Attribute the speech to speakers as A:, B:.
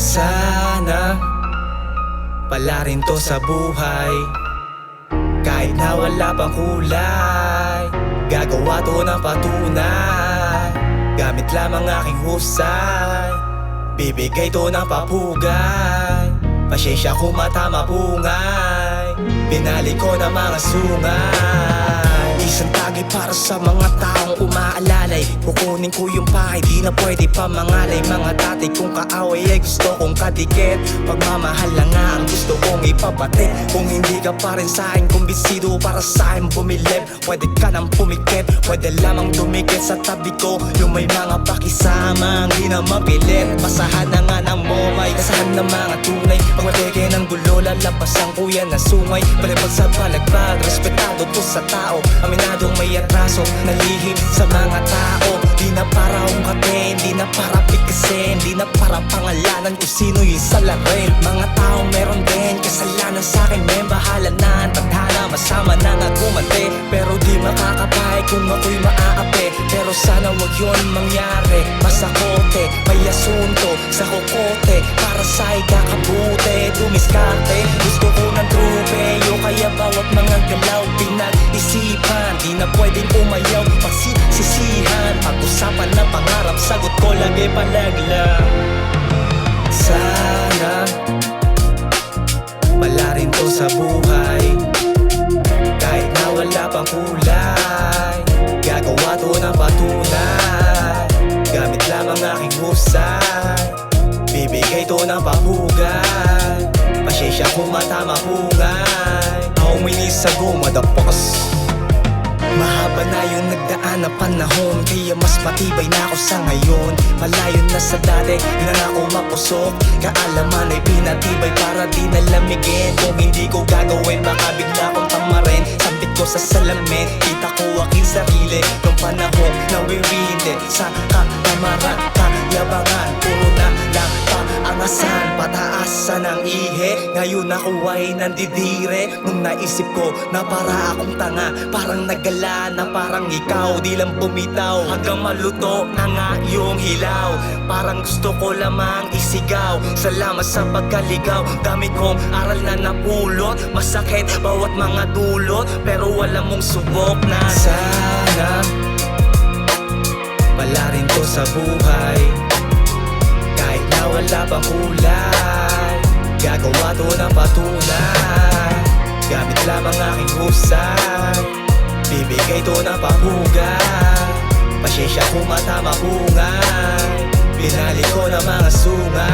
A: Sana pala rin to sa buhay, kahit na wala pang kulay. Gagawa to ng patunay, gamit lamang aking husay. Bibigay to ng papugay, pasensya kung matama pungay. Binalik ko na mga sungay. Isang tagay para sa mga taong umaalalay. Kukunin ko yung pahay, di na pwede pa mangalay. Mga dati kong kaaway ay gusto kong kadikit. Pagmamahal na nga ang gusto kong ipapatik. Kung hindi ka pa rin sa'kin kumbinsido para sa'kin bumilip, pwede ka nang pumikit, pwede lamang dumikit sa tabi ko. Yung may mga pakisama, hindi na mapilit. Basahan na nga ng momay, kasahan ng mga tunay. Pag mabigay ng gulo, lalapasan ko yan ng sungay. Palipag sa balagbag, respetado to sa tao. Aminadong may atraso, nalihim sa mga tao. Di na para ungkatin, di na para pikasin, di na para pangalanan kung sino yung salarin. Mga taong meron din kasalanan sa'kin, men bahala na ang tadhana. Masama na nga kumante, pero di makakapay kung ako'y maaapi. Pero sana wag yun mangyari, masakote, may asunto sa kokote. Para sa ikakabuti, dumiskarte. Gusto ko ng trupeyo, kaya bawat mga galaw pinag-isipan. Di na pwedeng umayaw, pagsisisihan. Pag-usapan na pangarap, sagot ko lagi palagla. Sana pala rin to sa buhay, kahit na wala pang kulay. Gagawa to ng patunay, gamit lamang aking husay. Bibigay to ng papugay, pasensya kung matama pungay. Akong minis sa goma, the boss. Mahaba na yung nagdaan na panahon, kaya mas matibay na ako sa ngayon. Malayo na sa dati, di na ako mapusok. Kaalaman ay pinatibay para di nalamigin. Kung hindi ko gagawin, baka bigla akong tamarin. Sambit ko sa salamin, kita ko aking sarili. Nung panahon na wiwindi sa katamaran, kayabangan, puro na lang paangasan. Pataasan ang ihe, ngayon ako ay nandidire. Nung naisip ko na para akong tanga, parang nagala na parang ikaw, di lang bumitaw hanggang maluto na nga yung hilaw. Parang gusto ko lamang isigaw, salamat sa pagkaligaw. Dami kong aral na napulot, masakit bawat mga dulot, pero wala mong subok na sana pala rin to sa buhay, kahit na wala pang kulay. Gagawa to ng patunay, gamit lamang aking husay. Bibigay to ng papugay, pasensya kung matama pungay. Binalik ko na mga sungay.